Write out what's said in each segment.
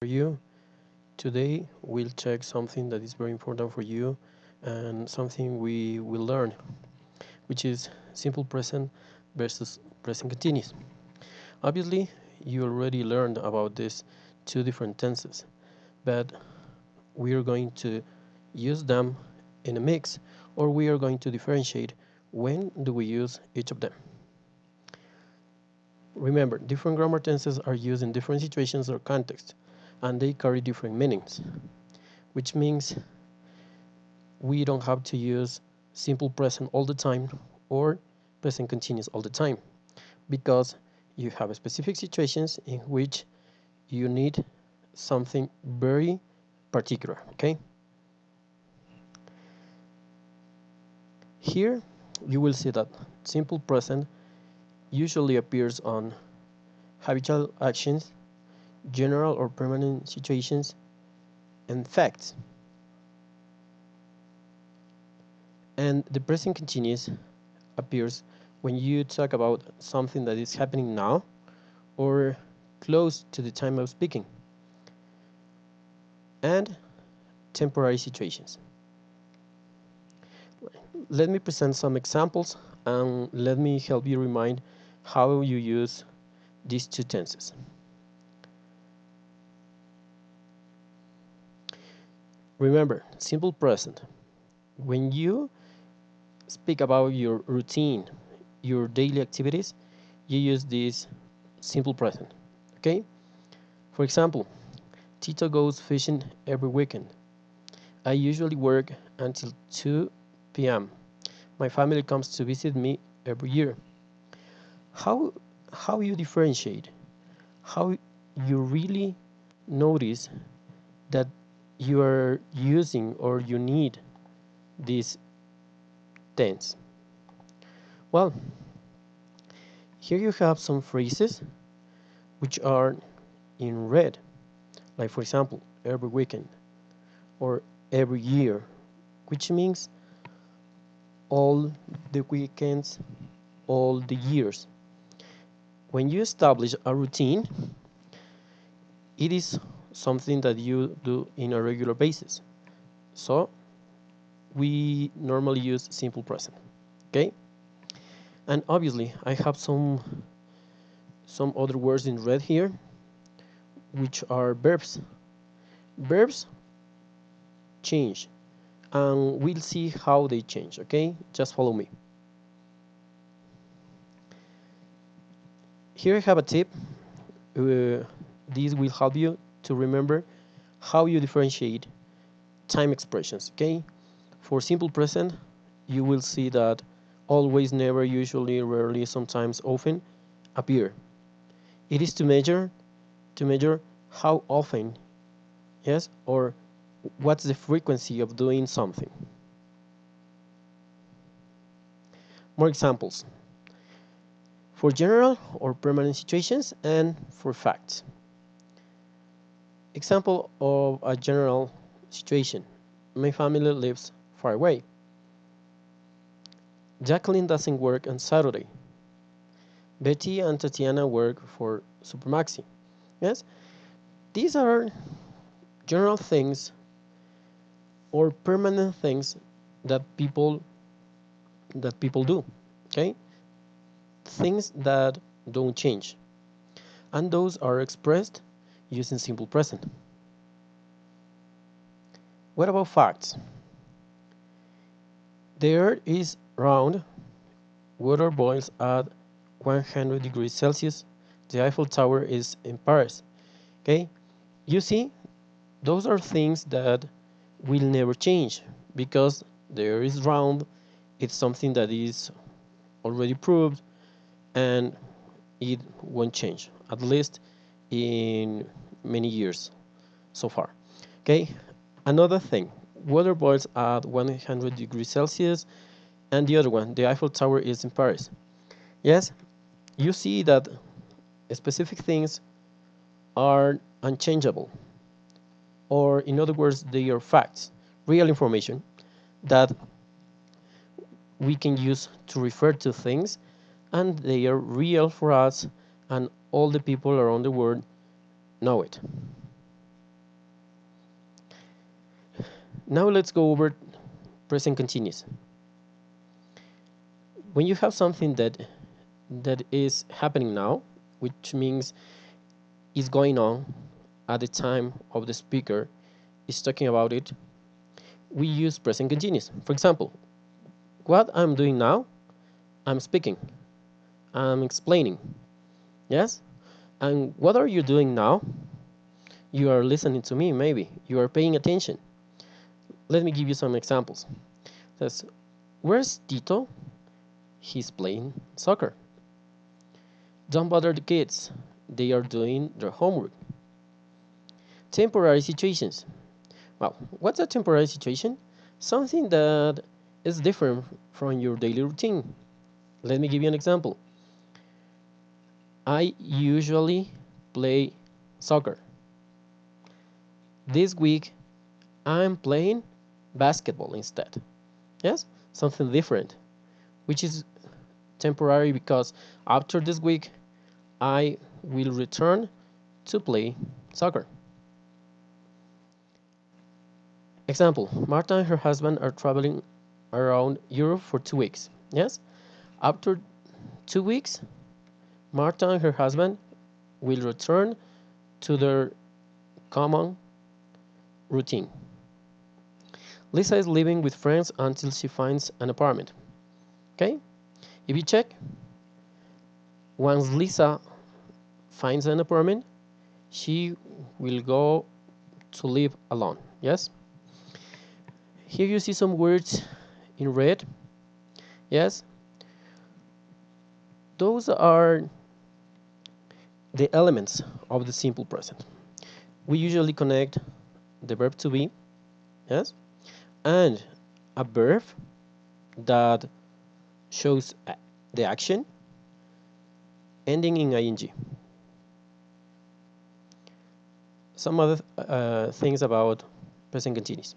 For you. Today we'll check something that is very important for you and something we will learn, which is simple present versus present continuous. Obviously, you already learned about these two different tenses, but we are going to use them in a mix, or we are going to differentiate when do we use each of them. Remember, different grammar tenses are used in different situations or contexts, and they carry different meanings, which means we don't have to use simple present all the time or present continuous all the time, because you have specific situations in which you need something very particular, okay? Here you will see that simple present usually appears on habitual actions, general or permanent situations, and facts. And the present continuous appears when you talk about something that is happening now or close to the time of speaking, and temporary situations. Let me present some examples and let me help you remind how you use these two tenses. Remember, simple present. When you speak about your routine, your daily activities, you use this simple present, okay? For example, Tito goes fishing every weekend. I usually work until 2 p.m. My family comes to visit me every year. How you differentiate, how you really notice that you are using or you need this tense? Well, here you have some phrases which are in red, like for example, every weekend or every year, which means all the weekends, all the years. When you establish a routine, it is something that you do in a regular basis. So we normally use simple present, okay? And obviously I have some other words in red here, which are verbs. Verbs change, and we'll see how they change, okay? Just follow me. Here I have a tip. This will help you to remember how you differentiate time expressions, okay? For simple present, you will see that always, never, usually, rarely, sometimes, often appear. It is to measure how often, yes, or what's the frequency of doing something. More examples for general or permanent situations and for facts. Example of a general situation: my family lives far away. Jacqueline doesn't work on Saturday. Betty and Tatiana work for Supermaxi. Yes, these are general things or permanent things that people do, okay? Things that don't change, and those are expressed using simple present. What about facts? The earth is round, water boils at 100 degrees Celsius, the Eiffel Tower is in Paris. Okay, you see, those are things that will never change because the earth is round. It's something that is already proved, and it won't change, at least in many years so far. Okay, another thing: water boils at 100 degrees Celsius, and the other one, the Eiffel Tower is in Paris. Yes, you see that specific things are unchangeable, or in other words, they are facts, real information that we can use to refer to things, and they are real for us, and all the people around the world know it. Now let's go over present continuous. When you have something that is happening now, which means is going on at the time of the speaker is talking about it, we use present continuous. For example, what I'm doing now, I'm speaking, I'm explaining, yes? And what are you doing now? You are listening to me, maybe. You are paying attention. Let me give you some examples. It says, where's Tito? He's playing soccer. Don't bother the kids. They are doing their homework. Temporary situations. Well, what's a temporary situation? Something that is different from your daily routine. Let me give you an example. I usually play soccer. This week, I'm playing basketball instead. Yes, something different, which is temporary because after this week, I will return to play soccer. Example, Marta and her husband are traveling around Europe for 2 weeks. Yes, after 2 weeks, Marta and her husband will return to their common routine. Lisa is living with friends until she finds an apartment. Okay? If you check, once Lisa finds an apartment, she will go to live alone. Yes? Here you see some words in red. Yes? Those are the elements of the simple present. We usually connect the verb to be, yes, and a verb that shows the action ending in ing. Some other things about present continuous.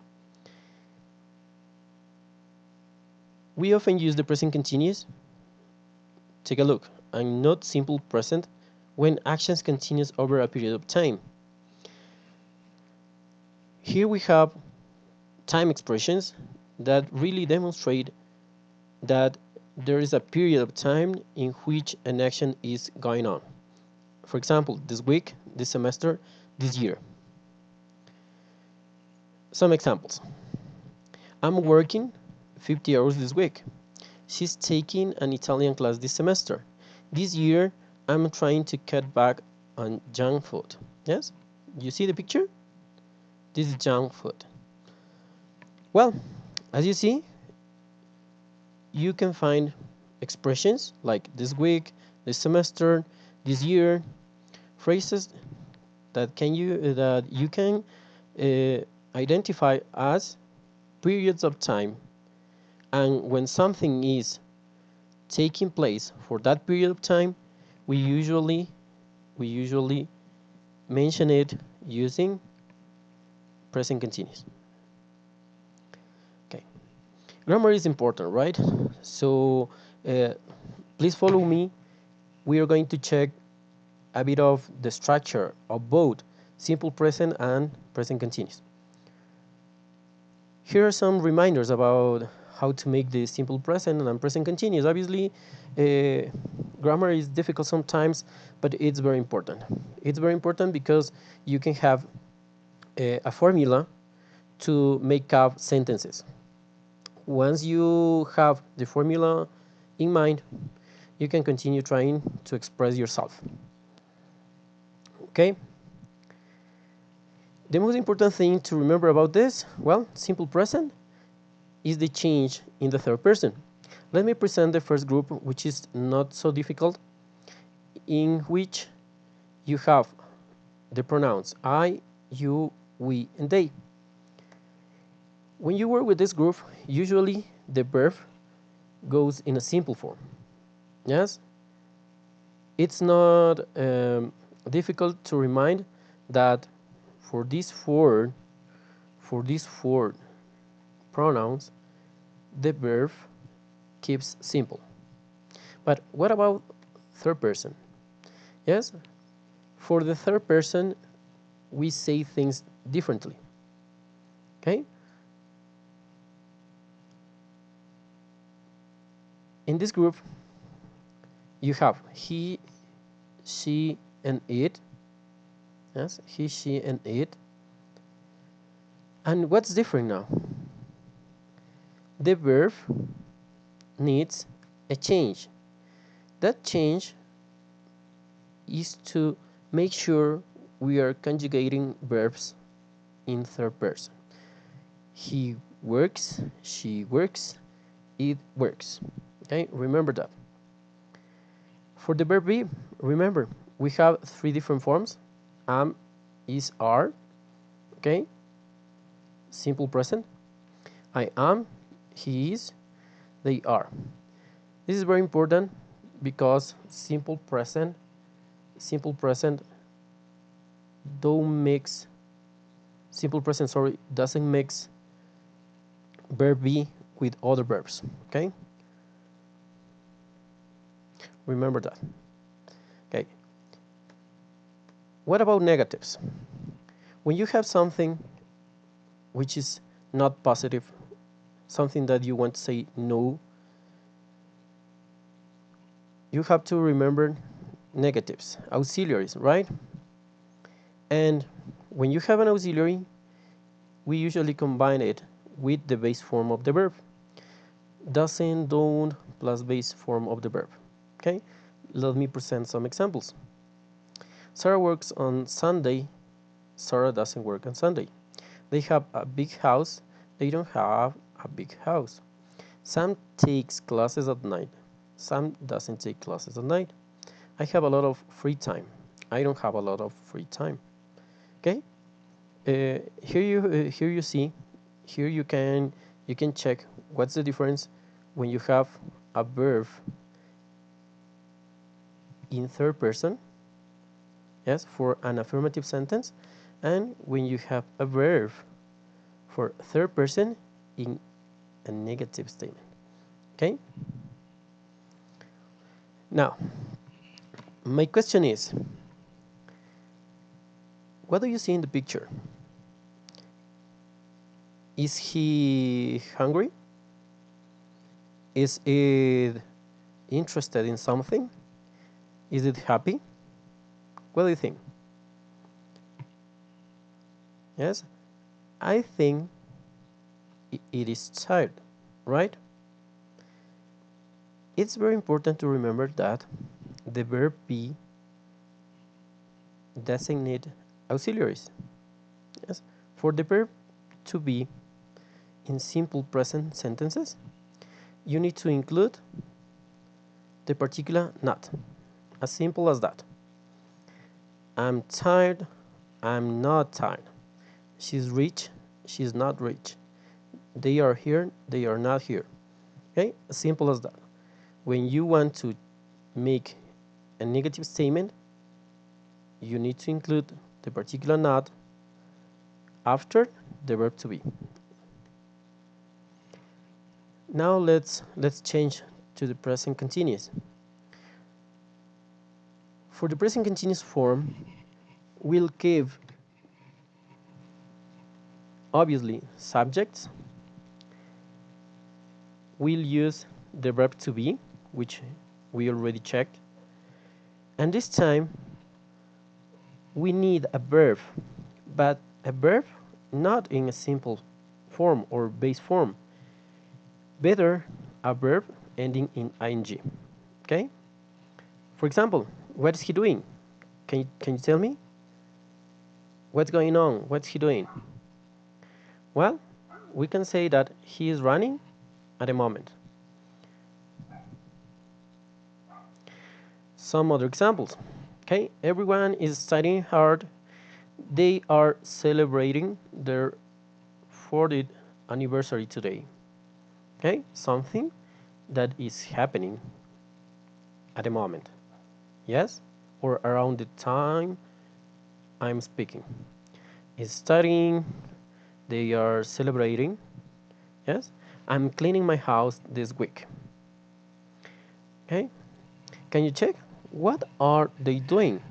We often use the present continuous, take a look, and not simple present when actions continues over a period of time. Here we have time expressions that really demonstrate that there is a period of time in which an action is going on. For example, this week, this semester, this year. Some examples. I'm working 50 hours this week. She's taking an Italian class this semester. This year, I'm trying to cut back on junk food. Yes? You see the picture? This is junk food. Well, as you see, you can find expressions like this week, this semester, this year, phrases that you can identify as periods of time, and when something is taking place for that period of time, we usually mention it using present continuous. Okay, grammar is important, right? So please follow me. We are going to check a bit of the structure of both simple present and present continuous. Here are some reminders about how to make the simple present and present continuous. Obviously, grammar is difficult sometimes, but it's very important. It's very important because you can have a formula to make up sentences. Once you have the formula in mind, you can continue trying to express yourself. Okay? The most important thing to remember about this, well, simple present is the change in the third person. Let me present the first group, which is not so difficult, in which you have the pronouns I, you, we, and they. When you work with this group, usually the verb goes in a simple form. Yes? It's not difficult to remind that for these four pronouns, the verb keeps simple. But what about third person? Yes, for the third person, we say things differently. Okay, In this group, you have he, she, and it. Yes, he, she, and it. And what's different now? The verb needs a change. That change is to make sure we are conjugating verbs in third person. He works, she works, it works. Okay, remember that. For the verb be, remember, we have three different forms: am, is, are. Okay, simple present. I am, he is, they are. This is very important because simple present don't mix simple present doesn't mix verb be with other verbs. Okay, remember that. Okay, what about negatives? When you have something which is not positive, something that you want to say no, you have to remember negatives, auxiliaries, right? And when you have an auxiliary, we usually combine it with the base form of the verb. Doesn't, don't, plus base form of the verb. Okay, let me present some examples. Sarah works on Sunday. Sarah doesn't work on Sunday. They have a big house. They don't have a big house. Sam takes classes at night. Sam doesn't take classes at night. I have a lot of free time. I don't have a lot of free time. Okay, here you see, here you can check what's the difference when you have a verb in third person, yes, for an affirmative sentence, and when you have a verb for third person in a negative statement. Okay, now my question is, what do you see in the picture? Is he hungry? Is it interested in something? Is it happy? What do you think? Yes, I think it is tired, right? It's very important to remember that the verb be doesn't need auxiliaries. Yes, for the verb to be in simple present sentences, you need to include the particular not. As simple as that. I'm tired. I'm not tired. She's rich. She's not rich. They are here. They are not here. Okay, as simple as that. When you want to make a negative statement, you need to include the particular not after the verb to be. Now let's change to the present continuous. For the present continuous form, we'll give obviously subjects. We'll use the verb to be, which we already checked. And this time we need a verb, but a verb not in a simple form or base form. Better a verb ending in ing. Okay? For example, what is he doing? Can you tell me? What's going on? What's he doing? Well, we can say that he is running at the moment. Some other examples. Okay, everyone is studying hard. They are celebrating their 40th anniversary today. Okay, something that is happening at the moment. Yes, or around the time I'm speaking. Is studying, they are celebrating. Yes, I'm cleaning my house this week. Okay, can you check? What are they doing?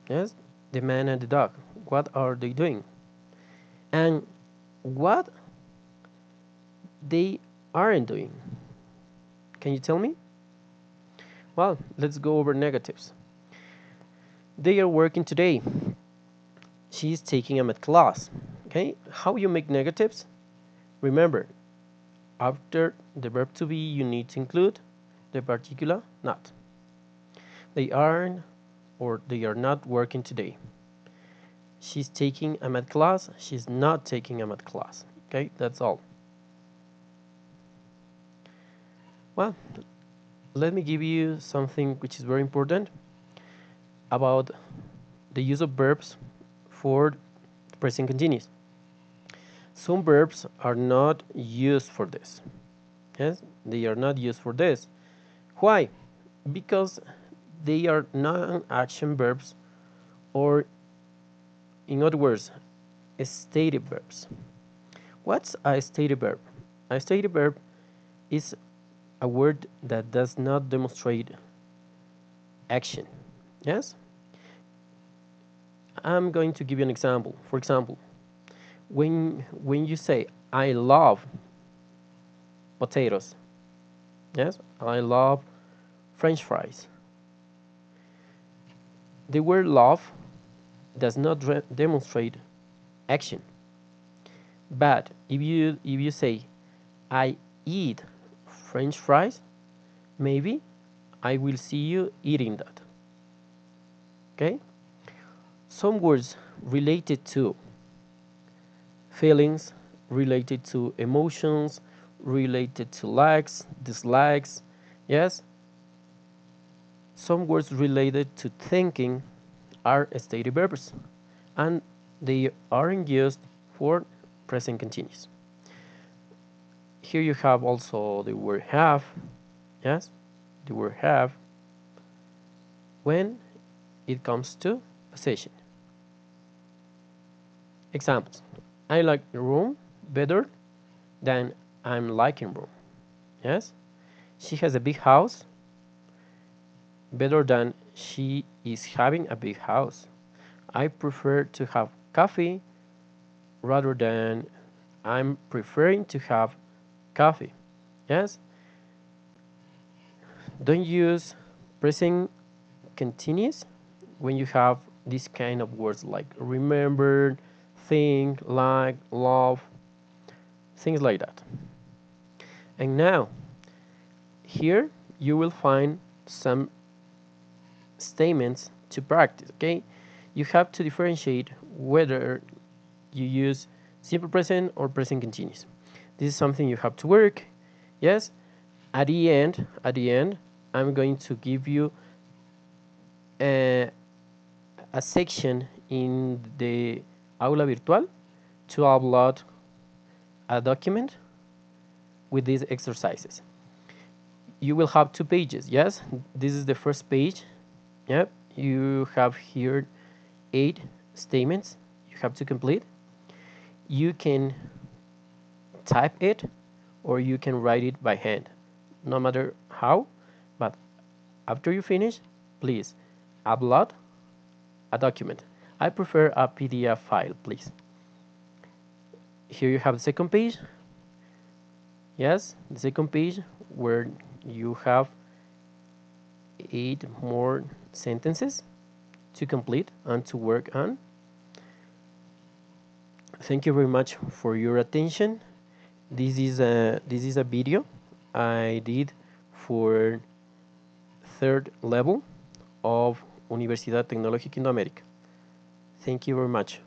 Yes, the man and the dog. What are they doing? And what they aren't doing? Can you tell me? Well, let's go over negatives. They are working today. She's taking a math class. Okay, how you make negatives? Remember, after the verb to be, you need to include the particular not. They aren't or they are not working today. She's taking a math class. She's not taking a math class. Okay, that's all. Well, let me give you something which is very important about the use of verbs for present continuous. Some verbs are not used for this. Yes, they are not used for this. Why? Because they are non-action verbs, or in other words, stative verbs. What's a stative verb? A stative verb is a word that does not demonstrate action. Yes? I'm going to give you an example. For example, when you say I love potatoes, yes, I love French fries. The word love does not demonstrate action. But if you say I eat French fries, maybe I will see you eating that. Okay? Some words related to feelings, related to emotions, related to likes, dislikes, yes? Some words related to thinking are stative verbs, and they aren't used for present continuous. Here you have also the word have, yes? The word have when it comes to possession. Examples. I like the room better than I'm liking room. Yes? She has a big house better than she is having a big house. I prefer to have coffee rather than I'm preferring to have coffee. Yes? Don't use present continuous when you have this kind of words like remember, think, like, love, things like that. And now, here you will find some statements to practice, okay? You have to differentiate whether you use simple present or present continuous. This is something you have to work. Yes? At the end, I'm going to give you a section in the Aula Virtual to upload a document with these exercises. You will have 2 pages. Yes, this is the first page. Yep, you have here 8 statements you have to complete. You can type it or you can write it by hand, no matter how. But after you finish, please upload a document. I prefer a PDF file, please. Here you have the second page. Yes, the second page where you have 8 more sentences to complete and to work on. Thank you very much for your attention. This is a video I did for 3rd level of Universidad Tecnológica Indoamérica. Thank you very much.